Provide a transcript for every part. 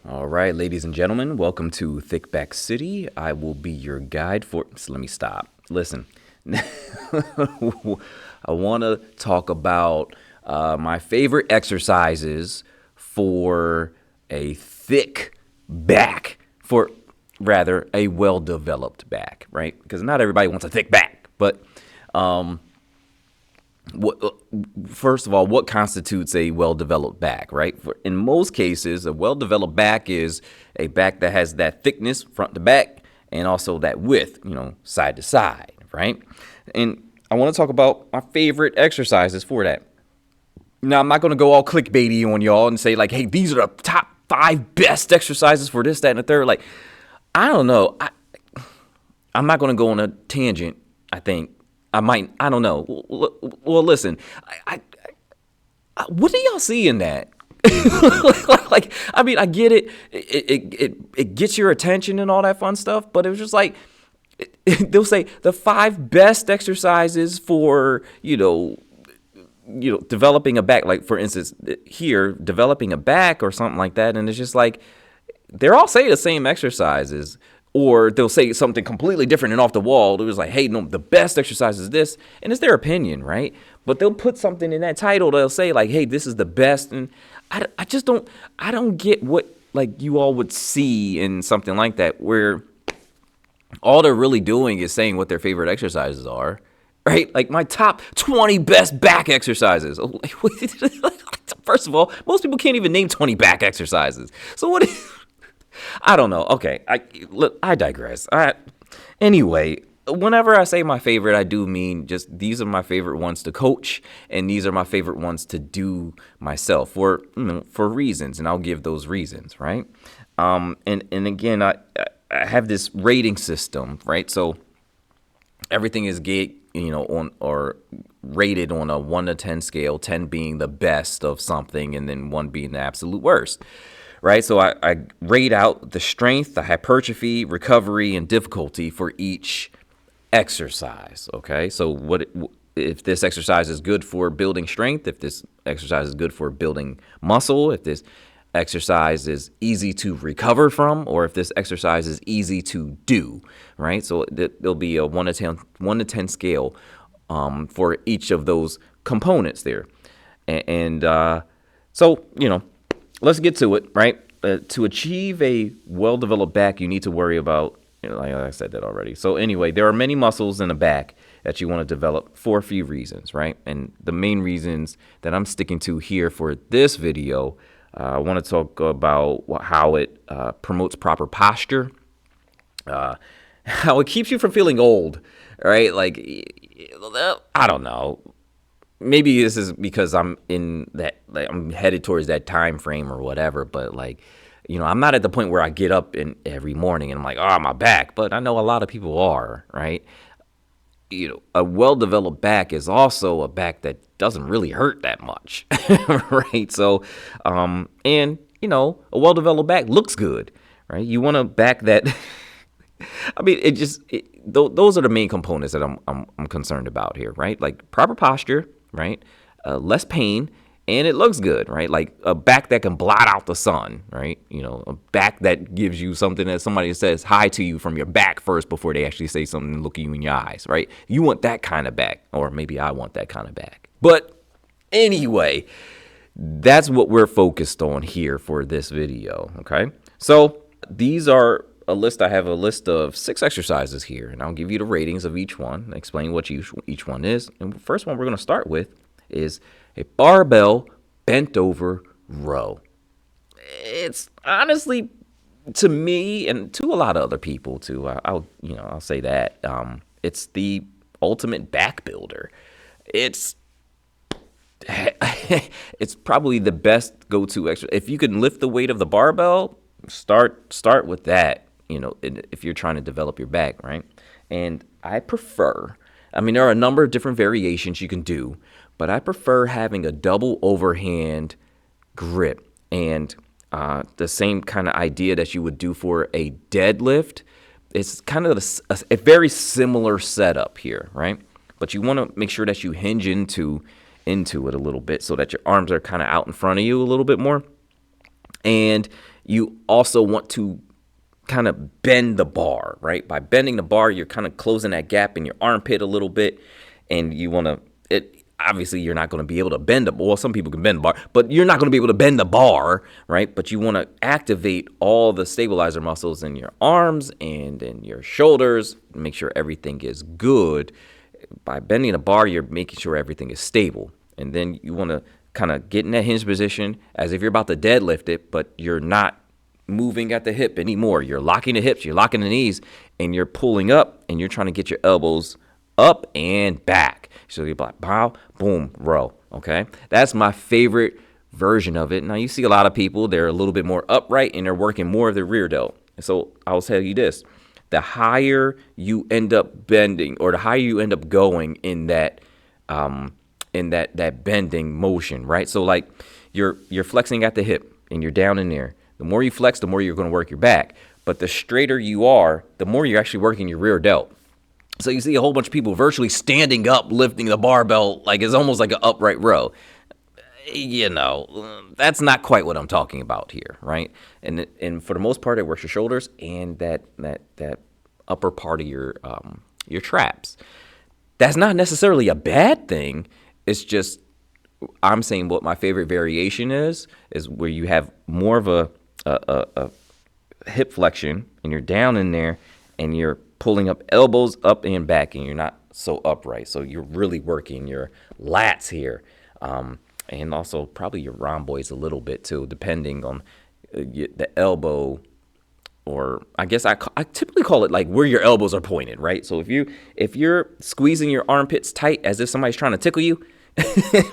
All right, ladies and gentlemen, welcome to Thick Back City. I will be your guide for. So let me stop. Listen, I want to talk about my favorite exercises for a thick back, for rather a well developed back, right? Because not everybody wants a thick back, but what, first of all, what constitutes a well-developed back, right? In most cases, a well-developed back is a back that has that thickness front to back and also that width, side to side, right? And I want to talk about my favorite exercises for that. Now, I'm not going to go all clickbaity on y'all and say like, hey, these are the top 5 best exercises for this, that, and the third. Like, I don't know. I'm not going to go on a tangent, I think. I might. I don't know. Well, listen. What do y'all see in that? Like, I mean, I get it. It gets your attention and all that fun stuff. But it was just like they'll say the 5 best exercises for developing a back. Like for instance, here developing a back or something like that. And it's just like they're all saying the same exercises. Or they'll say something completely different and off the wall. It was like, hey, no, the best exercise is this. And it's their opinion, right? But they'll put something in that title. They'll say like, hey, this is the best. And I just don't get what like you all would see in something like that where all they're really doing is saying what their favorite exercises are, right? Like my top 20 best back exercises. First of all, most people can't even name 20 back exercises. So what I don't know. Okay, I digress. Anyway, whenever I say my favorite, I do mean just these are my favorite ones to coach, and these are my favorite ones to do myself for reasons, and I'll give those reasons, right? And again, I have this rating system, right? So everything is on or rated on a 1 to 10 scale, 10 being the best of something, and then 1 being the absolute worst. Right, so I rate out the strength, the hypertrophy, recovery, and difficulty for each exercise. Okay, so if this exercise is good for building strength, if this exercise is good for building muscle, if this exercise is easy to recover from, or if this exercise is easy to do. Right, so there'll be a 1 to 10 scale for each of those components there, and so let's get to it, right? To achieve a well-developed back, you need to worry about, like I said that already. So anyway, there are many muscles in the back that you want to develop for a few reasons, right? And the main reasons that I'm sticking to here for this video, I want to talk about how it promotes proper posture, how it keeps you from feeling old, right? Like, I don't know. Maybe this is because I'm in that, like, I'm headed towards that time frame or whatever. But like, I'm not at the point where I get up every morning and I'm like, oh, my back. But I know a lot of people are, right? A well-developed back is also a back that doesn't really hurt that much, right? So, and a well-developed back looks good, right? You want a back that, I mean, those are the main components that I'm concerned about here, right? Like proper posture, right? Less pain, and it looks good, right? Like a back that can blot out the sun, right? A back that gives you something that somebody says hi to you from your back first before they actually say something and look at you in your eyes, right? You want that kind of back, or maybe I want that kind of back. But anyway, that's what we're focused on here for this video, okay? So these are I have a list of 6 exercises here, and I'll give you the ratings of each one, explain what each one is. And the first one we're going to start with is a barbell bent over row. It's honestly, to me and to a lot of other people too, I'll say that it's the ultimate back builder. It's it's probably the best go-to exercise. If you can lift the weight of the barbell, start with that. If you're trying to develop your back, right? And I mean, there are a number of different variations you can do, but I prefer having a double overhand grip and the same kind of idea that you would do for a deadlift. It's kind of a very similar setup here, right? But you want to make sure that you hinge into it a little bit so that your arms are kind of out in front of you a little bit more. And you also want to kind of bend the bar, right? By bending the bar, you're kind of closing that gap in your armpit a little bit, and you want to. It obviously you're not going to be able to bend the. Well, some people can bend the bar, but you're not going to be able to bend the bar, right? But you want to activate all the stabilizer muscles in your arms and in your shoulders. Make sure everything is good. By bending the bar, you're making sure everything is stable, and then you want to kind of get in that hinge position as if you're about to deadlift it, but you're not moving at the hip anymore. You're locking the hips, you're locking the knees, and you're pulling up, and you're trying to get your elbows up and back. So you're like, pow, boom, row. Okay, that's my favorite version of it. Now you see a lot of people, they're a little bit more upright and they're working more of the rear delt. So I'll tell you this: the higher you end up bending, or the higher you end up going in that that bending motion, right? So like you're flexing at the hip and you're down in there. The more you flex, the more you're going to work your back. But the straighter you are, the more you're actually working your rear delt. So you see a whole bunch of people virtually standing up, lifting the barbell like it's almost like an upright row. You know, that's not quite what I'm talking about here, right? And for the most part, it works your shoulders and that upper part of your traps. That's not necessarily a bad thing. It's just I'm saying what my favorite variation is where you have more of a hip flexion and you're down in there and you're pulling up elbows up and back and you're not so upright. So you're really working your lats here. And also probably your rhomboids a little bit too, depending on the elbow, or I guess I typically call it like where your elbows are pointed, right? So if you're squeezing your armpits tight as if somebody's trying to tickle you,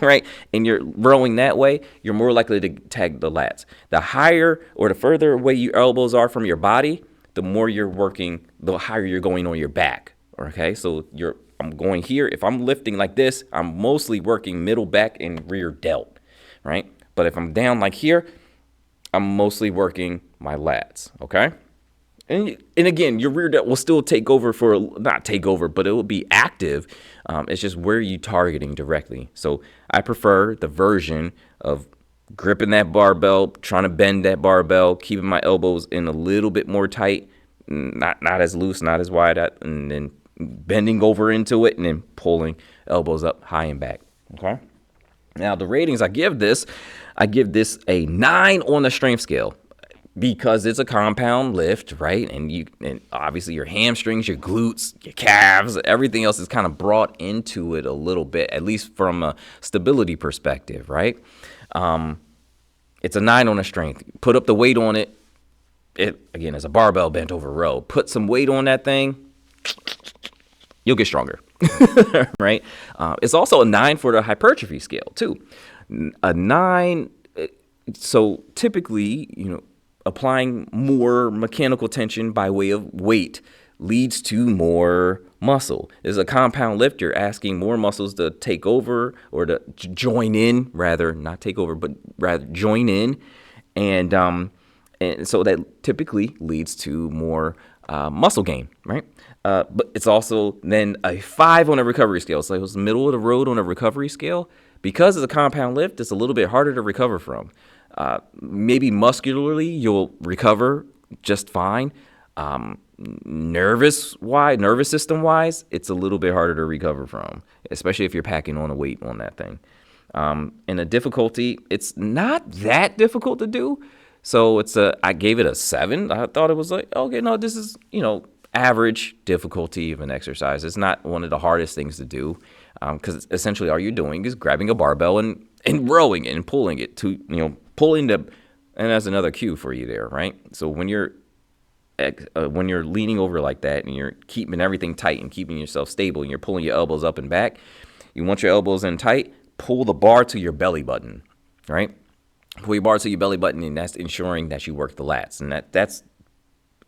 right, and you're rowing that way, you're more likely to tag the lats. The higher or the further away your elbows are from your body, the more you're working, the higher you're going on your back. Okay, so I'm going here. If I'm lifting like this, I'm mostly working middle back and rear delt, right? But if I'm down like here, I'm mostly working my lats, okay? And again, your rear delt will still take over not take over, but it will be active. It's just where you targeting directly. So I prefer the version of gripping that barbell, trying to bend that barbell, keeping my elbows in a little bit more tight, not as loose, not as wide, and then bending over into it and then pulling elbows up high and back. Okay. Now the ratings I give this a 9 on the strength scale because it's a compound lift, right? And obviously your hamstrings, your glutes, your calves, everything else is kind of brought into it a little bit, at least from a stability perspective, right? It's a 9 on the strength. Put up the weight on it. It again is a barbell bent over row. Put some weight on that thing, you'll get stronger, right? It's also a 9 for the hypertrophy scale too. A 9. So typically, applying more mechanical tension by way of weight leads to more muscle. As a compound lift, you're asking more muscles to take over or to join in, rather not take over, but rather join in, and so that typically leads to more muscle gain, right? But it's also then a 5 on a recovery scale. So it's middle of the road on a recovery scale. Because it's a compound lift, it's a little bit harder to recover from. Maybe muscularly, you'll recover just fine. Nervous system wise, it's a little bit harder to recover from, especially if you're packing on a weight on that thing. And the difficulty, it's not that difficult to do. So I gave it a 7. I thought it was like, okay, no, this is, average difficulty of an exercise. It's not one of the hardest things to do, because essentially all you're doing is grabbing a barbell and rowing it and pulling it to, pulling and that's another cue for you there, right? So when you're leaning over like that and you're keeping everything tight and keeping yourself stable and you're pulling your elbows up and back, you want your elbows in tight, pull the bar to your belly button, right? Pull your bar to your belly button, and that's ensuring that you work the lats. And that's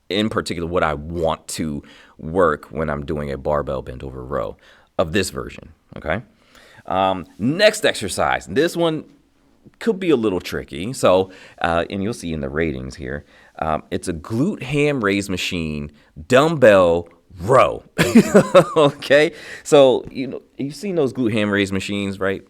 in particular what I want to work when I'm doing a barbell bent over row of this version, okay? Next exercise. This one could be a little tricky. So, and you'll see in the ratings here, it's a glute ham raise machine dumbbell row. Okay? So, you've seen those glute ham raise machines, right?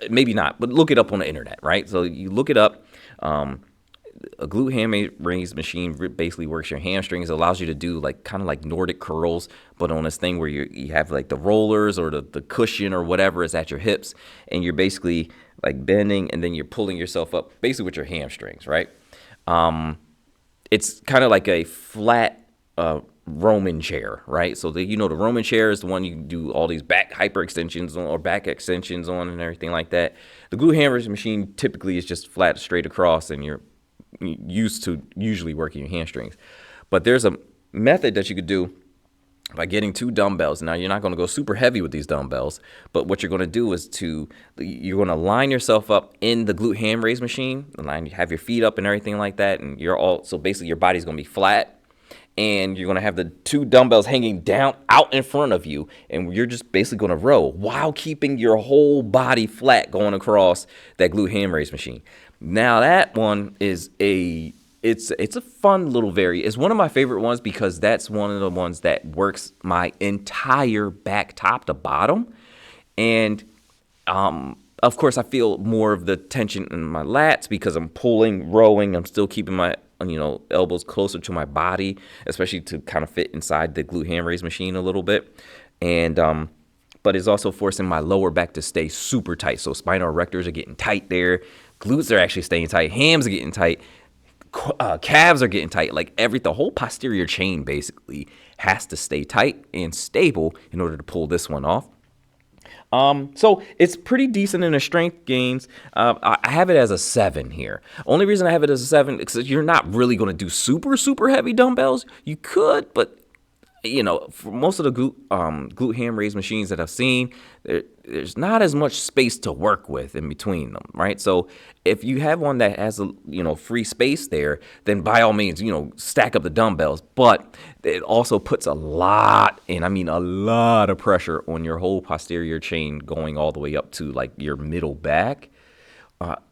Maybe not, but look it up on the internet, right? So you look it up. A glute ham raise machine basically works your hamstrings. It allows you to do like kind of like Nordic curls, but on this thing where you have like the rollers or the cushion or whatever is at your hips, and you're basically like bending and then you're pulling yourself up basically with your hamstrings, right? It's kind of like a flat Roman chair, right? So the Roman chair is the one you do all these back hyperextensions on or back extensions on and everything like that. The glute ham raise machine typically is just flat straight across, and you're used to usually working your hamstrings. But there's a method that you could do by getting 2 dumbbells. Now, you're not going to go super heavy with these dumbbells, but what you're going to do is you're going to line yourself up in the glute ham raise machine, have your feet up and everything like that, and so basically your body's going to be flat, and you're going to have the 2 dumbbells hanging down out in front of you, and you're just basically going to row while keeping your whole body flat going across that glute ham raise machine. Now that one is it's a fun little it's one of my favorite ones because that's one of the ones that works my entire back top to bottom. And of course I feel more of the tension in my lats because I'm pulling, rowing, I'm still keeping my elbows closer to my body, especially to kind of fit inside the glute ham raise machine a little bit. And but it's also forcing my lower back to stay super tight. So spinal erectors are getting tight there. Glutes are actually staying tight. Hams are getting tight. Calves are getting tight. Like the whole posterior chain basically has to stay tight and stable in order to pull this one off. So it's pretty decent in the strength gains. I have it as a 7 here. Only reason I have it as a 7 is because you're not really going to do super, super heavy dumbbells. You could, but for most of the glute ham raise machines that I've seen, there's not as much space to work with in between them, right? So if you have one that has free space there, then by all means, stack up the dumbbells. But it also puts a lot of pressure on your whole posterior chain going all the way up to like your middle back.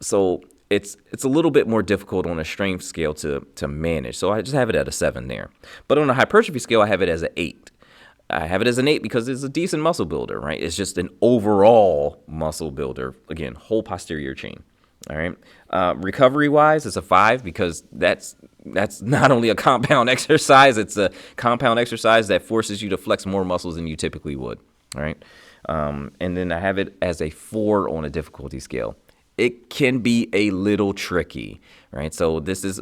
So it's a little bit more difficult on a strength scale to manage. So I just have it at a 7 there. But on a hypertrophy scale, I have it as an 8. I have it as an 8 because it's a decent muscle builder, right? It's just an overall muscle builder. Again, whole posterior chain. All right. Recovery-wise, it's a 5 because that's not only a compound exercise, it's a compound exercise that forces you to flex more muscles than you typically would. All right. And then I have it as a 4 on a difficulty scale. It can be a little tricky, right? So this is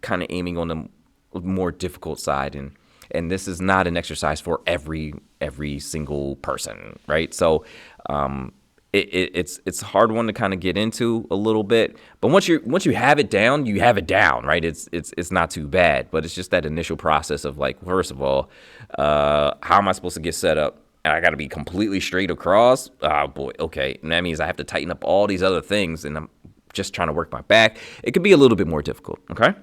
kind of aiming on the more difficult side, and this is not an exercise for every single person, right? So it's a hard one to kind of get into a little bit, but once you have it down, you have it down, right? It's not too bad, but it's just that initial process of like, first of all, how am I supposed to get set up? I got to be completely straight across. Oh, boy. Okay. And that means I have to tighten up all these other things, and I'm just trying to work my back. It could be a little bit more difficult. Okay.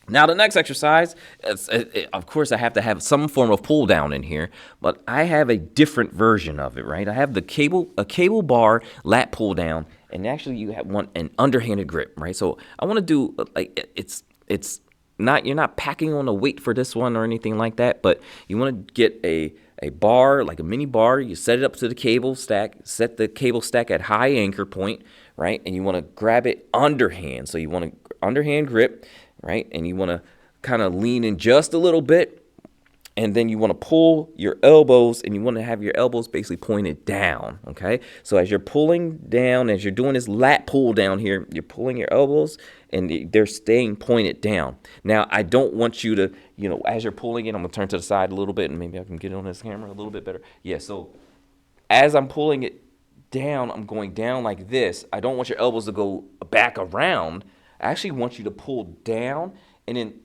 Now, the next exercise, of course, I have to have some form of pull down in here, but I have a different version of it, right? I have a cable bar lat pull down, and actually you want an underhanded grip, right? So I want to do like it's not, you're not packing on a weight for this one or anything like that, but you want to get a bar, like a mini bar. You set it up to the cable stack, set the cable stack at high anchor point, right? And you want to grab it underhand. So you want to underhand grip, right? And you want to kind of lean in just a little bit. And then you want to pull your elbows, and you want to have your elbows basically pointed down, okay? So as you're pulling down, as you're doing this lat pull down here, you're pulling your elbows, and they're staying pointed down. Now, I don't want you to, as you're pulling it, I'm going to turn to the side a little bit, and maybe I can get it on this camera a little bit better. Yeah, so as I'm pulling it down, I'm going down like this. I don't want your elbows to go back around. I actually want you to pull down and then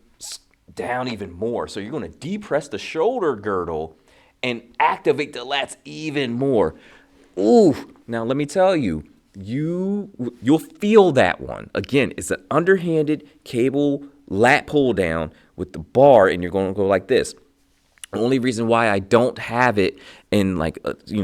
down even more. So you're going to depress the shoulder girdle and activate the lats even more. Ooh, now let me tell you, you'll feel that one. Again, it's an underhanded cable lat pull down with the bar, and you're going to go like this. The only reason why I don't have it in like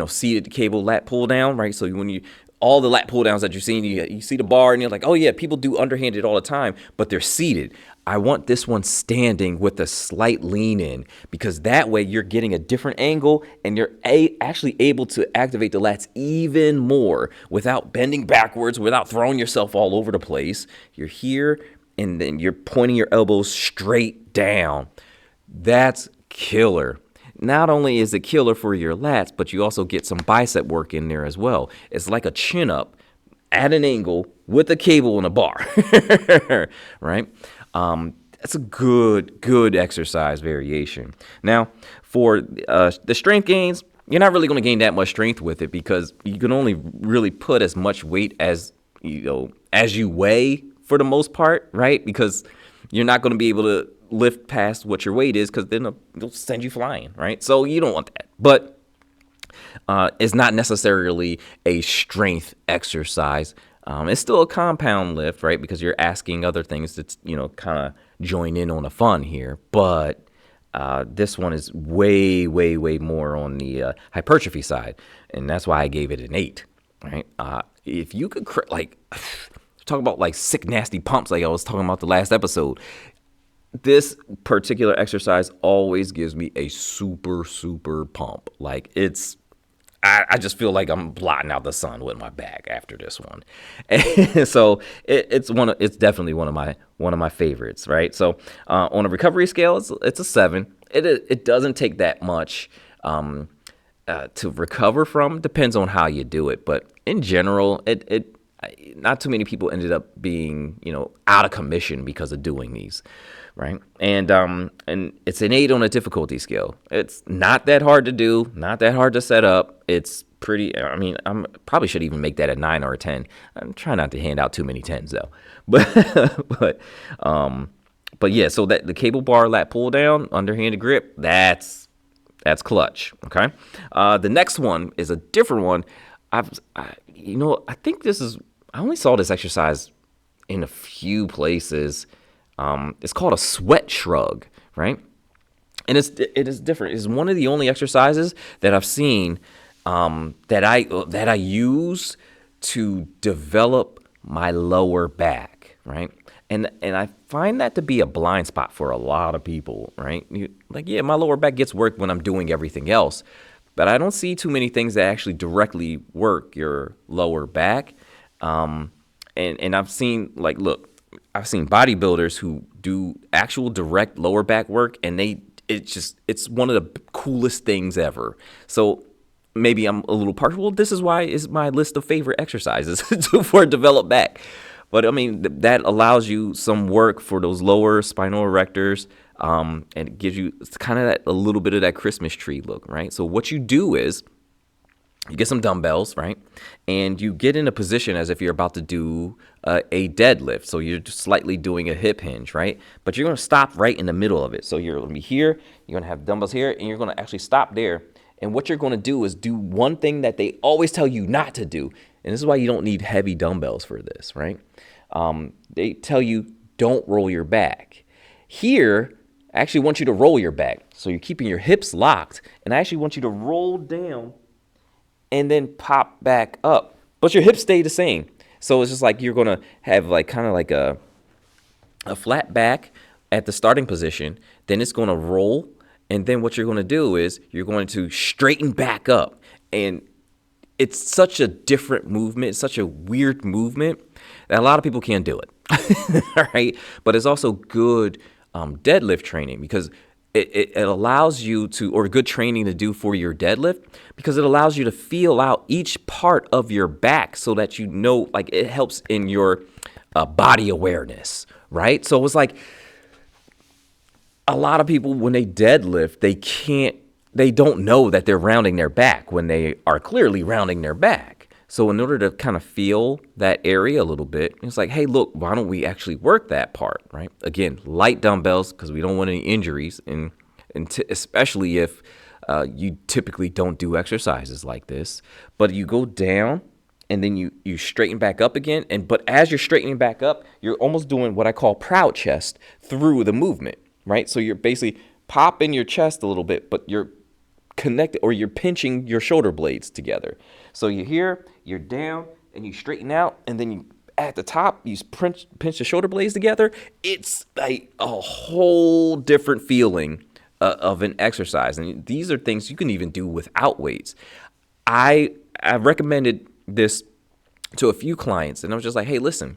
seated cable lat pull down, right? So when you all the lat pull downs that you're seeing, you see the bar and you're like, oh yeah, people do underhanded all the time, but they're seated. I want this one standing with a slight lean in, because that way you're getting a different angle and you're actually able to activate the lats even more without bending backwards, without throwing yourself all over the place. You're here and then you're pointing your elbows straight down. That's killer. Not only is it killer for your lats, but you also get some bicep work in there as well. It's like a chin up at an angle with a cable and a bar, right? That's a good exercise variation. Now, for the strength gains, you're not really going to gain that much strength with it, because you can only really put as much weight as you weigh for the most part, right? Because you're not going to be able to lift past what your weight is, because then they'll send you flying, right? So you don't want that. But it's not necessarily a strength exercise. It's still a compound lift, right? Because you're asking other things to, kind of join in on the fun here. But this one is way more on the hypertrophy side. And that's why I gave it an 8, right? If you could, talk about like sick, nasty pumps like I was talking about the last episode, this particular exercise always gives me a super pump. Like I just feel like I'm blotting out the sun with my back after this one. And so it's definitely one of my favorites, right? So on a recovery scale, it's a 7. It doesn't take that much to recover from. Depends on how you do it, but in general, it not too many people ended up being out of commission because of doing these. Right. And it's an 8 on a difficulty scale. It's not that hard to do, not that hard to set up. It's pretty, I'm probably should even make that a 9 or a 10. I'm trying not to hand out too many 10s though. But yeah, so that the cable bar lat pull down, underhanded grip, that's clutch. Okay. The next one is a different one. I think I only saw this exercise in a few places. It's called a sweat shrug, right? And it is different. It's one of the only exercises that I've seen that I use to develop my lower back, right? And I find that to be a blind spot for a lot of people, right? My lower back gets worked when I'm doing everything else, but I don't see too many things that actually directly work your lower back. And I've seen I've seen bodybuilders who do actual direct lower back work, and it's one of the coolest things ever. So maybe I'm a little partial. This is why it's my list of favorite exercises for developed back. But that allows you some work for those lower spinal erectors, and it gives you kind of a little bit of that Christmas tree look, right? So what you do is you get some dumbbells, right? And you get in a position as if you're about to do a deadlift. So you're just slightly doing a hip hinge, right? But you're going to stop right in the middle of it. So you're going to be here, you're going to have dumbbells here, and you're going to actually stop there. And what you're going to do is do one thing that they always tell you not to do. And this is why you don't need heavy dumbbells for this, right? They tell you don't roll your back. Here, I actually want you to roll your back. So you're keeping your hips locked. And I actually want you to roll down and then pop back up, but your hips stay the same. So it's just like you're gonna have kind of a flat back at the starting position. Then it's gonna roll, and then what you're gonna do is you're going to straighten back up. And it's such a different movement, such a weird movement that a lot of people can't do it. All right, but it's also good deadlift training, because it allows you to, or good training to do for your deadlift, because it allows you to feel out each part of your back so that it helps in your body awareness, right? So it's like a lot of people, when they deadlift, they don't know that they're rounding their back when they are clearly rounding their back. So in order to kind of feel that area a little bit, it's like, hey, look, why don't we actually work that part, right? Again, light dumbbells, because we don't want any injuries, and especially if you typically don't do exercises like this. But you go down, and then you straighten back up again. But as you're straightening back up, you're almost doing what I call proud chest through the movement, right? So you're basically popping your chest a little bit, but you're connected, or you're pinching your shoulder blades together. So you're here, you're down, and you straighten out, and then you at the top you pinch the shoulder blades together. It's like a whole different feeling of an exercise, and these are things you can even do without weights. I recommended this to a few clients, and I was just like, hey, listen,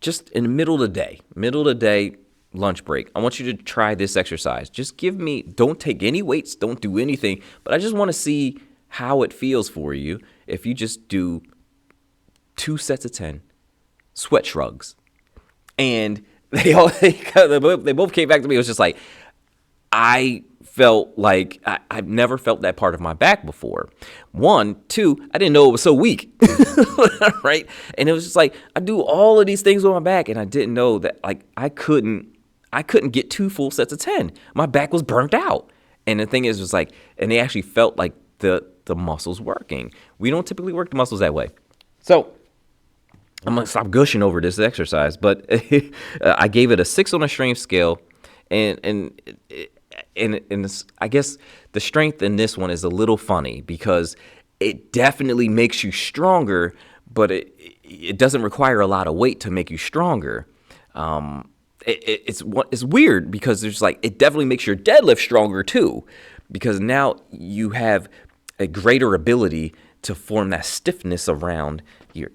just in the middle of the day, lunch break, I want you to try this exercise. Just don't take any weights, don't do anything, but I just want to see how it feels for you if you just do 2 sets of 10 sweat shrugs. And they both came back to me. It was just like, I felt like I've never felt that part of my back before. 1, 2, I didn't know it was so weak, right? And it was just like, I do all of these things with my back, and I didn't know that like I couldn't get 2 full sets of 10. My back was burnt out. And the thing is, was like, and they actually felt like the muscles working. We don't typically work the muscles that way. So I'm gonna stop gushing over this exercise, but I gave it a 6 on a strength scale, and I guess the strength in this one is a little funny because it definitely makes you stronger, but it doesn't require a lot of weight to make you stronger. It's weird because there's like, it definitely makes your deadlift stronger too, because now you have a greater ability to form that stiffness around your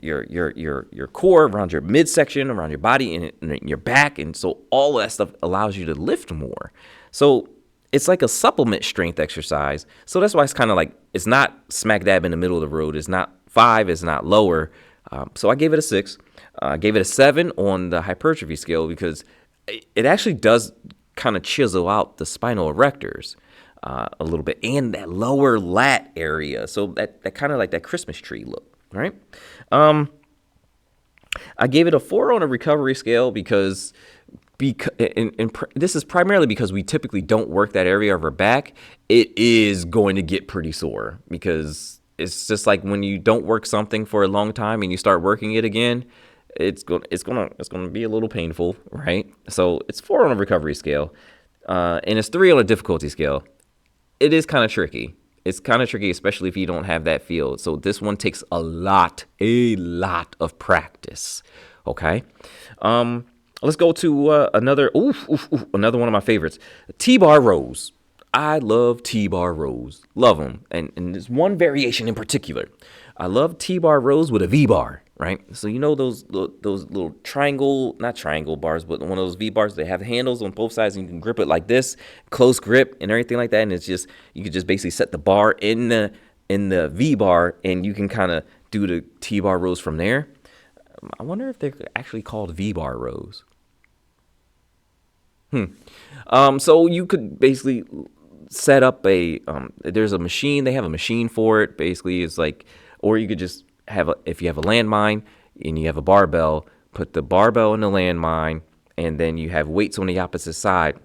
core, around your midsection, around your body, and your back, and so all of that stuff allows you to lift more. So it's like a supplement strength exercise. So that's why it's kind of like, it's not smack dab in the middle of the road. It's not 5, it's not lower. So I gave it a 6. I gave it a 7 on the hypertrophy scale because it actually does kind of chisel out the spinal erectors a little bit, and that lower lat area. So that kind of like that Christmas tree look, right? I gave it a 4 on a recovery scale because this is primarily because we typically don't work that area of our back. It is going to get pretty sore because it's just like when you don't work something for a long time and you start working it again, it's gonna be a little painful, right? So it's 4 on a recovery scale, and it's 3 on a difficulty scale. It is kind of tricky. It's kind of tricky, especially if you don't have that feel. So this one takes a lot of practice. Okay. Let's go to another one of my favorites, T-bar rows. I love T-bar rows. Love them. And there's one variation in particular. I love T-bar rows with a V-bar, right? So you know those little not triangle bars, but one of those V-bars, they have handles on both sides and you can grip it like this, close grip and everything like that. And it's just, you could just basically set the bar in the V-bar and you can kind of do the T-bar rows from there. I wonder if they're actually called V-bar rows. So you could basically set up there's a machine. They have a machine for it. Basically, it's like, or you could just if you have a landmine and you have a barbell, put the barbell in the landmine, and then you have weights on the opposite side.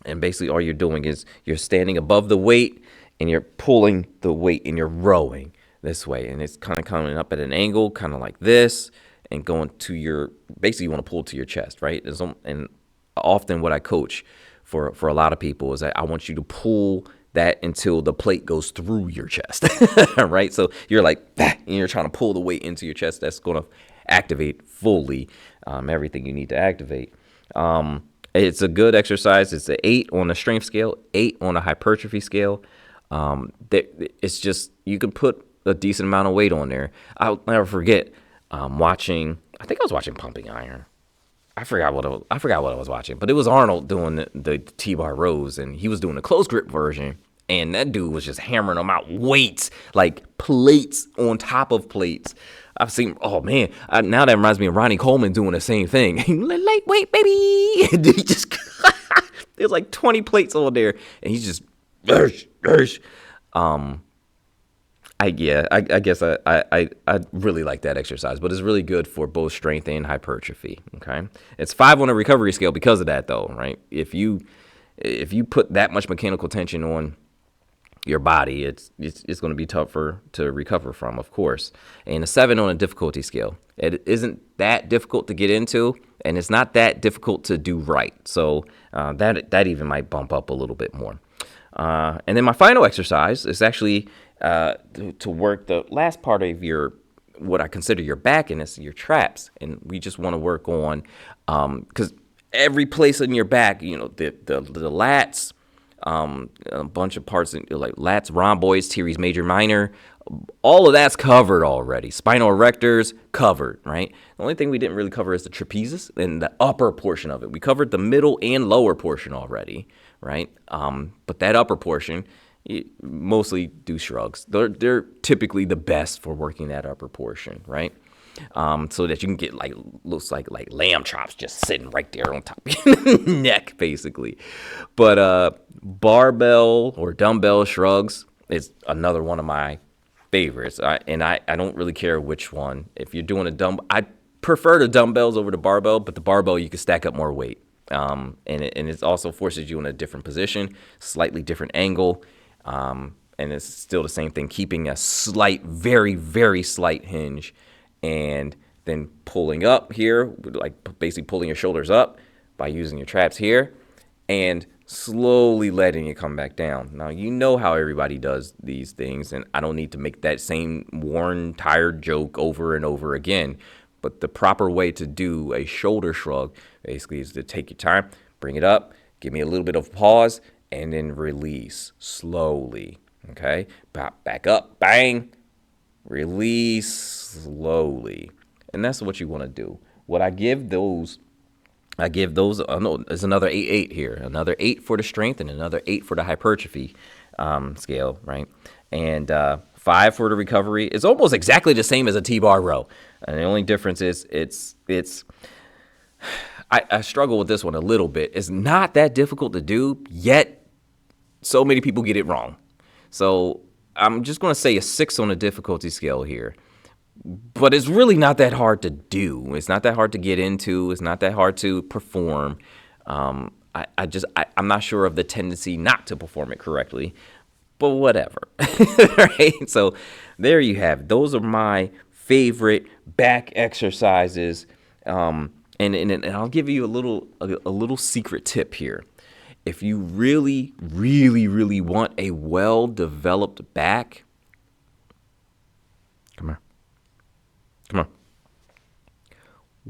And basically, all you're doing is you're standing above the weight and you're pulling the weight and you're rowing this way. And it's kind of coming up at an angle, kind of like this, and going to basically you want to pull to your chest, right? And often what I coach for a lot of people is that I want you to pull that until the plate goes through your chest, right? So you're like, and you're trying to pull the weight into your chest. That's going to activate fully everything you need to activate. It's a good exercise. It's an 8 on the strength scale, 8 on a hypertrophy scale. It's just, you can put a decent amount of weight on there. I'll never forget I think I was watching Pumping Iron. I forgot what I was watching, but it was Arnold doing the T-bar rows, and he was doing the close grip version, and that dude was just hammering them out, weights, like plates on top of plates. I've seen, oh man, now that reminds me of Ronnie Coleman doing the same thing. Lightweight, baby. And he just, there's like 20 plates on there, and he's just, I guess I really like that exercise, but it's really good for both strength and hypertrophy. Okay, it's 5 on a recovery scale because of that, though, right? If you put that much mechanical tension on your body, it's going to be tougher to recover from, of course. And a 7 on a difficulty scale. It isn't that difficult to get into, and it's not that difficult to do right. So that even might bump up a little bit more. And then my final exercise is actually to work the last part of your what I consider your back, and it's your traps. And we just want to work on, because every place in your back, the lats, a bunch of parts like lats, rhomboids, teres major, minor, all of that's covered already. Spinal erectors covered, right? The only thing we didn't really cover is the trapezes and the upper portion of it. We covered the middle and lower portion already, right? But that upper portion, mostly do shrugs. They're typically the best for working that upper portion, right? So that you can get looks like lamb chops just sitting right there on top of your neck, basically. But barbell or dumbbell shrugs is another one of my favorites. I don't really care which one. If you're doing I prefer the dumbbells over the barbell, but the barbell you can stack up more weight. And it also forces you in a different position, slightly different angle. And it's still the same thing, keeping a slight, very, very slight hinge, and then pulling up here, like basically pulling your shoulders up by using your traps here, and slowly letting it come back down. Now, you know how everybody does these things, and I don't need to make that same worn, tired joke over and over again. But the proper way to do a shoulder shrug basically is to take your time, bring it up, give me a little bit of pause, and then release slowly. Okay? Back up, bang, release slowly. And that's what you want to do. What I give those, there's another 8 here, another 8 for the strength and another 8 for the hypertrophy scale, right? And 5 for the recovery. It's almost exactly the same as a T-bar row. And the only difference is I struggle with this one a little bit. It's not that difficult to do, yet so many people get it wrong. So I'm just going to say a 6 on the difficulty scale here. But it's really not that hard to do. It's not that hard to get into. It's not that hard to perform. I'm not sure of the tendency not to perform it correctly, but whatever. Right? So there you have it. Those are my favorite back exercises. And I'll give you a little secret tip here. If you really, really, really want a well-developed back, come on.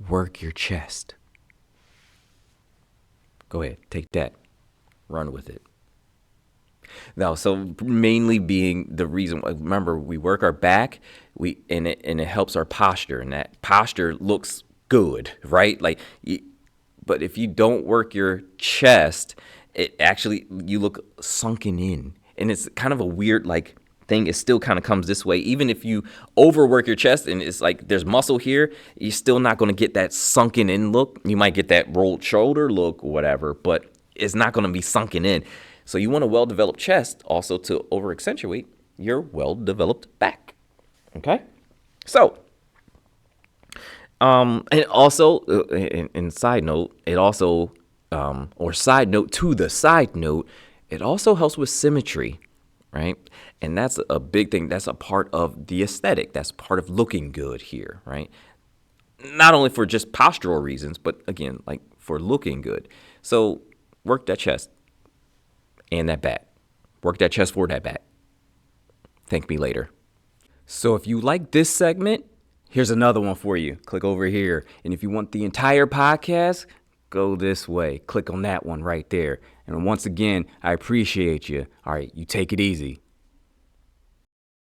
Work your chest. Go ahead, take that. Run with it. Now, so mainly being the reason, remember, we work our back, and it helps our posture, and that posture looks good, right? But if you don't work your chest, you look sunken in, and it's kind of a weird thing. It still kind of comes this way. Even if you overwork your chest and it's like there's muscle here, you're still not going to get that sunken in look. You might get that rolled shoulder look or whatever, but it's not going to be sunken in. So you want a well-developed chest also to over-accentuate your well-developed back. Okay? So, and also, in side note, it also, or side note to the side note, it also helps with symmetry, right? And that's a big thing. That's a part of the aesthetic. That's part of looking good here, right? Not only for just postural reasons, but again, for looking good. So work that chest and that back. Work that chest for that back. Thank me later. So if you like this segment, here's another one for you. Click over here. And if you want the entire podcast, go this way. Click on that one right there. And once again, I appreciate you. All right, you take it easy.